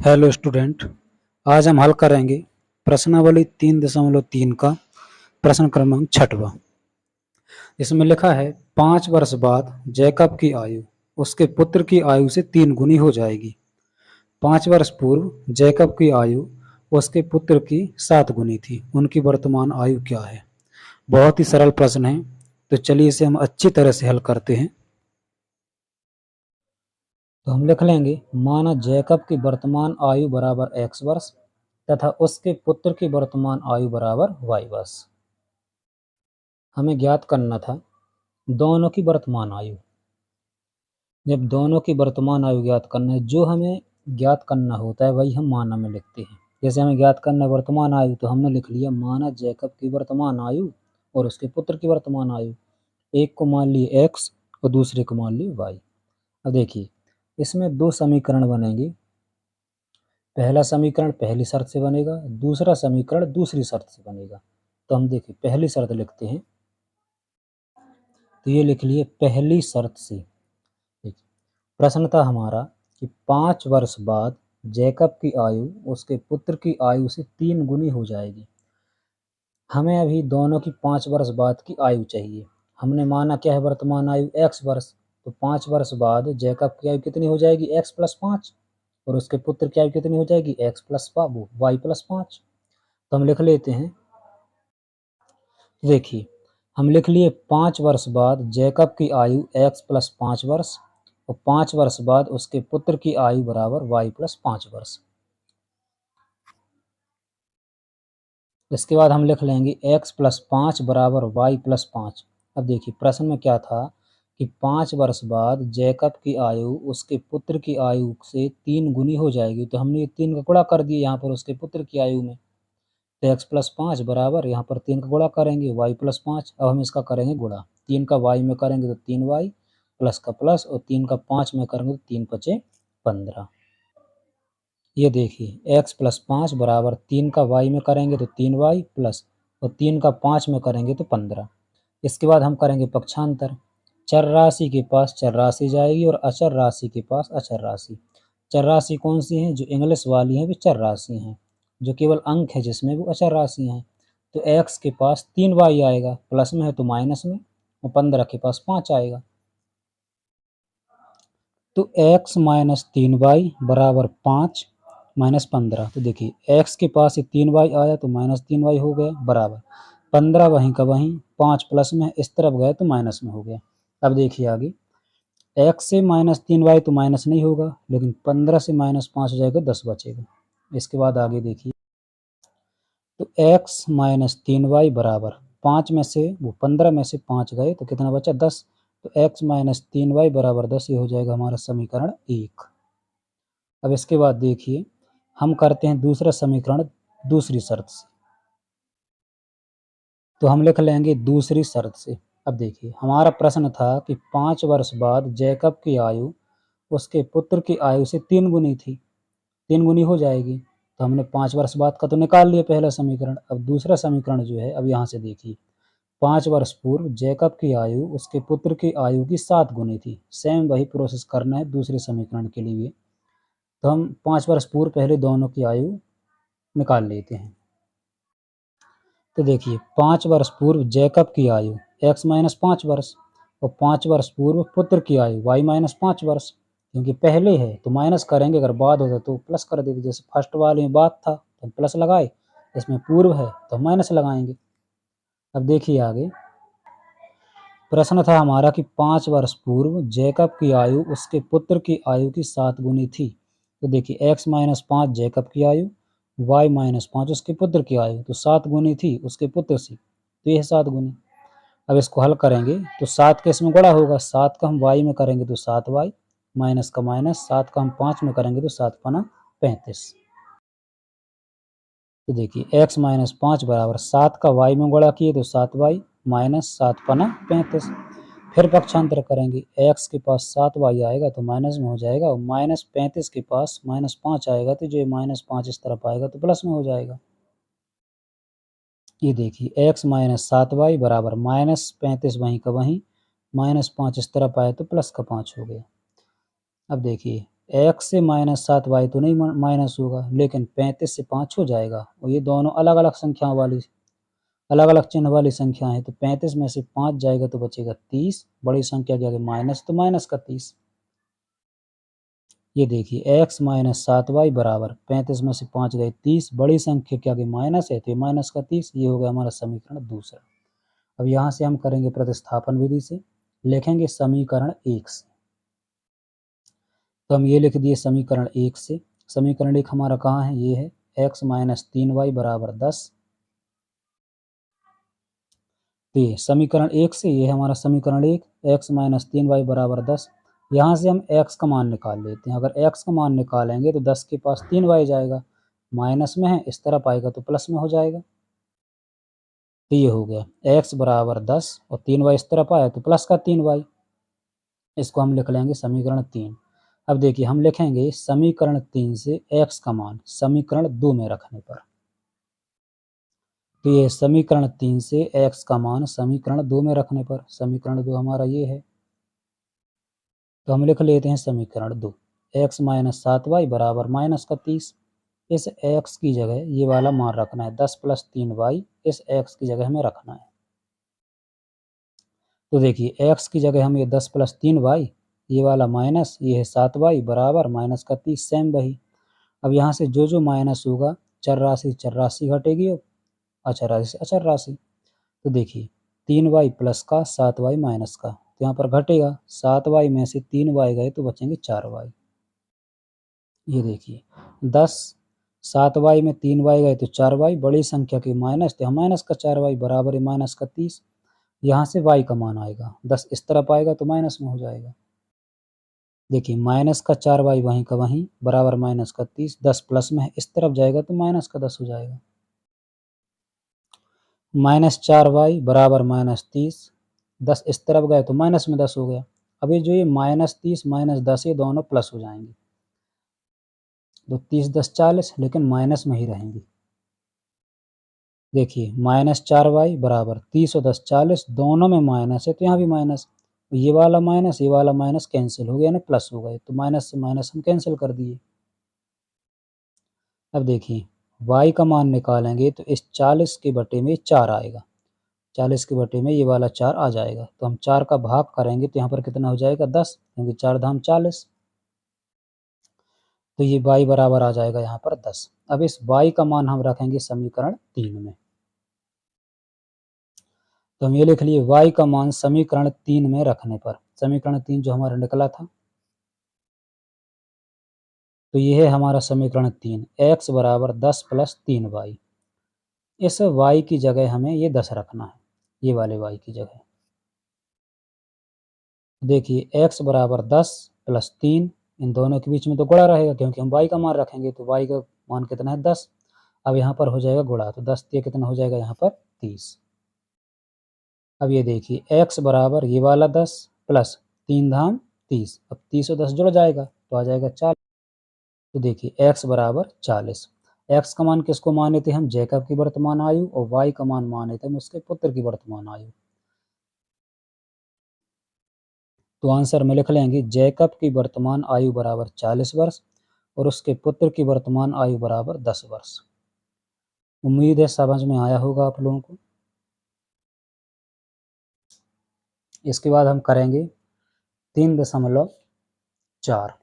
Hello student. आज हम हल करेंगे प्रश्नावली 3.3 का प्रश्न क्रमांक 6वां। इसमें लिखा है 5 वर्ष बाद जैकब की आयु उसके पुत्र की आयु से 3 गुनी हो जाएगी। 5 वर्ष पूर्व जैकब की आयु उसके पुत्र की 7 गुनी थी। उनकी वर्तमान आयु क्या है? बहुत ही सरल प्रश्न है, तो चलिए इसे हम अच्छी तरह से हल करते हैं। तो हम लिख लेंगे, माना जैकब की वर्तमान आयु बराबर x वर्ष तथा उसके पुत्र की वर्तमान आयु बराबर y वर्ष। हमें ज्ञात करना था दोनों की वर्तमान आयु। जब दोनों की वर्तमान आयु ज्ञात करना है, जो हमें ज्ञात करना होता है वही हम माना में लिखते हैं। जैसे हमें ज्ञात करना है वर्तमान आयु, तो हमने लिख लिया माना जैकब की वर्तमान आयु और उसके पुत्र की वर्तमान आयु। एक को मान लिए x और दूसरे को मान लिए y। अब देखिए, इसमें दो समीकरण बनेंगे। पहला समीकरण पहली शर्त से बनेगा, दूसरा समीकरण दूसरी शर्त से बनेगा। तो हम देखिए पहली शर्त लिखते हैं, तो ये लिख लिए पहली शर्त से। प्रश्न था हमारा कि 5 वर्ष बाद जैकब की आयु उसके पुत्र की आयु से 3 गुनी हो जाएगी। हमें अभी दोनों की 5 वर्ष बाद की आयु चाहिए। हमने माना क्या है वर्तमान आयु x वर्ष, तो 5 वर्ष बाद जैकब की आयु कितनी हो जाएगी x+5 और उसके पुत्र की आयु कितनी हो जाएगी y+5। तो हम लिख लेते हैं, देखिए हम लिख लिए 5 वर्ष बाद जैकब की आयु x+5 वर्ष और 5 वर्ष बाद उसके पुत्र की आयु बराबर y+5 वर्ष। इसके बाद हम लिख लेंगे x+5 बराबर y+5। अब देखिए प्रश्न में क्या था कि 5 वर्ष बाद जैकब की आयु उसके पुत्र की आयु से 3 गुनी हो जाएगी। तो हमने ये 3 का गुणा कर दिया यहाँ पर उसके पुत्र की आयु में, तो x+5 बराबर यहाँ पर 3 का गुणा करेंगे y+5। अब हम इसका करेंगे गुणा, 3 का y में करेंगे तो 3y प्लस का प्लस और 3 का 5 में करेंगे तो 3×5=15। ये देखिए x+5 बराबर 3 का y में करेंगे तो 3y प्लस और 3 का 5 में करेंगे तो 15। इसके बाद हम करेंगे पक्षांतर। चर राशि के पास चर राशि जाएगी और अचर राशि के पास अचर राशि। चर राशि कौन सी है? जो इंग्लिश वाली है वे चर राशि हैं, जो केवल अंक है जिसमें वो अचर राशि हैं। तो x के पास 3y आएगा, प्लस में है तो माइनस में, और 15 के पास 5 आएगा। तो x - 3y बराबर 5 - 15। तो देखिए x के पास 3y आया तो -3y हो गया बराबर 15 वहीं का वहीं, 5 प्लस में इस तरफ गए तो माइनस में हो गया। अब देखिए आगे, x से -3y तो माइनस नहीं होगा, लेकिन 15 से -5 हो जाएगा, 10 बचेगा। इसके बाद आगे देखिए, तो x - 3y बराबर 5 में से वो 15 में से 5 गए तो कितना बचा? 10। तो x - 3y बराबर 10, ये हो जाएगा हमारा समीकरण 1। अब इसके बाद देखिए हम करते हैं दूसरा समीकरण दूसरी शर्त से। तो हम लिख लेंगे दूसरी शर्त से। अब देखिए हमारा प्रश्न था कि 5 वर्ष बाद जैकब की आयु उसके पुत्र की आयु से 3 गुनी थी, 3 गुनी हो जाएगी। तो हमने 5 वर्ष बाद का तो निकाल लिया पहला समीकरण। अब दूसरा समीकरण जो है, अब यहाँ से देखिए 5 वर्ष पूर्व जैकब की आयु उसके पुत्र की आयु की 7 गुनी थी। सेम वही प्रोसेस करना है दूसरे समीकरण के लिए। तो हम 5 वर्ष पूर्व पहले दोनों की आयु निकाल लेते हैं। तो देखिए 5 वर्ष पूर्व जैकब की आयु x - 5 वर्ष और 5 वर्ष पूर्व पुत्र की आयु y - 5 वर्ष। क्योंकि पहले है तो माइनस करेंगे, अगर बाद होता तो प्लस कर देते। जैसे फर्स्ट वाले में बाद था तो प्लस लगाए, इसमें पूर्व है तो माइनस लगाएंगे। अब देखिए आगे, प्रश्न था हमारा कि 5 वर्ष पूर्व जैकब की आयु उसके पुत्र की आयु की 7 गुनी थी। तो देखिए x - 5 जैकब की आयु, y - 5 उसके पुत्र की आयु, तो 7 गुनी थी उसके पुत्र से, तो यह 7 गुनी। अब इसको हल करेंगे तो 7 का इसमें गुणा होगा, 7 का हम y में करेंगे तो 7y, माइनस का माइनस, 7 का हम 5 में करेंगे तो 7×5 = 35। तो देखिए x - 5 बराबर 7 का y में गुणा किए तो 7y माइनस 7×5 = 35। फिर पक्षांतर करेंगे, x के पास 7y आएगा तो माइनस में हो जाएगा, और -35 के पास -5 आएगा तो जो -5 इस तरफ आएगा तो प्लस में हो जाएगा। ये देखिए x - 7y बराबर -35 वहीं का वहीं, -5 इस तरफ आया तो प्लस का 5 हो गया। अब देखिए x से -7y तो नहीं माइनस होगा, लेकिन 35 से 5 हो जाएगा, और ये दोनों अलग अलग संख्याओं वाली, अलग अलग चिन्ह वाली संख्या है, तो 35 में से 5 जाएगा तो बचेगा 30, बड़ी संख्या के आगे माइनस तो माइनस का 30। ये देखिए x माइनस 7y बराबर 35 में से 5 गए 30, बड़ी संख्या के आगे माइनस है तो ये माइनस का 30। ये हो गया हमारा समीकरण दूसरा। अब यहाँ से हम करेंगे प्रतिस्थापन विधि से, लिखेंगे समीकरण 1 से। तो हम ये लिख दिए समीकरण 1 से। समीकरण 1 हमारा कहाँ है, ये है x माइनस 3y बराबर 10। तो ये समीकरण 1 से, ये हमारा समीकरण 1, x माइनस 3y बराबर 10। यहाँ से हम x का मान निकाल लेते हैं। अगर x का मान निकालेंगे तो 10 के पास 3y जाएगा, माइनस में है इस तरफ आएगा तो प्लस में हो जाएगा। तो ये हो गया x बराबर 10 और 3y इस तरफ आया तो प्लस का 3y। इसको हम लिख लेंगे समीकरण 3। अब देखिए हम लिखेंगे समीकरण 3 से x का मान समीकरण 2 में रखने पर। तो ये समीकरण 3 से x का मान समीकरण 2 में रखने पर, समीकरण 2 हमारा ये है। तो हम लिख लेते हैं समीकरण 2, x माइनस 7y बराबर माइनस का 30। इस x की जगह ये वाला मान रखना है, 10 प्लस 3y इस x की जगह हमें रखना है। तो देखिए x की जगह हम ये 10 प्लस 3y, ये वाला माइनस, ये है 7y बराबर माइनस का 30, सेम वही। अब यहाँ से जो जो माइनस होगा, चर राशि घटेगी और अचर राशि से अचर राशि। तो देखिए 3y प्लस का 7y माइनस का, तो यहाँ पर घटेगा, 7y में से 3y गए तो बचेंगे 4y। ये देखिए 10, 7y में 3y गए तो 4y, बड़ी संख्या की माइनस तो माइनस का 4y बराबर है माइनस का 30। यहाँ से y का मान आएगा 10 इस तरफ आएगा तो माइनस में हो जाएगा। देखिए माइनस का 4y वहीं का वहीं बराबर माइनस का 30, 10 प्लस में है इस तरफ जाएगा तो माइनस का 10 हो जाएगा। -4y बराबर -30, 10 इस तरफ गए तो माइनस में 10 हो गया। अब ये जो ये -30 -10 ये दोनों प्लस हो जाएंगे, तो 30 10 40, लेकिन माइनस में ही रहेंगी। देखिए -4y बराबर 30 और 10 40, दोनों में माइनस है तो यहाँ भी माइनस, ये वाला माइनस कैंसिल हो गया ना, प्लस हो गए, तो माइनस से माइनस हम कैंसिल कर दिए। अब देखिए y का मान निकालेंगे तो इस 40 के बटे में 4 आएगा, 40 के बटे में ये वाला 4 आ जाएगा, तो हम 4 का भाग करेंगे तो यहाँ पर कितना हो जाएगा 10, क्योंकि 4 धाम 40। तो ये y बराबर आ जाएगा यहाँ पर 10। अब इस y का मान हम रखेंगे समीकरण 3 में। तो हम ये लिख लिए y का मान समीकरण 3 में रखने पर, समीकरण 3 जो हमारा निकला था, तो ये है हमारा समीकरण 3, x बराबर 10 प्लस 3y। इस y की जगह हमें ये 10 रखना है, ये वाले y की जगह। देखिए x बराबर 10 प्लस 3, इन दोनों के बीच में तो गुणा रहेगा क्योंकि हम y का मान रखेंगे, तो y का मान कितना है 10। अब यहाँ पर हो जाएगा गुणा, तो 10 ये कितना हो जाएगा यहाँ पर 30। अब ये देखिए x बराबर ये वाला 10 प्लस 3 धाम 30, अब 30 और 10 जुड़ जाएगा तो आ जाएगा 40। तो देखिए x बराबर 40। x का मान किसको माने थे हम, जैकब की वर्तमान आयु, और y का मान माने थे हम उसके पुत्र की वर्तमान आयु। तो आंसर में लिख लेंगे जैकब की वर्तमान आयु बराबर 40 वर्ष और उसके पुत्र की वर्तमान आयु बराबर 10 वर्ष। उम्मीद है समझ में आया होगा आप लोगों को। इसके बाद हम करेंगे 3.4।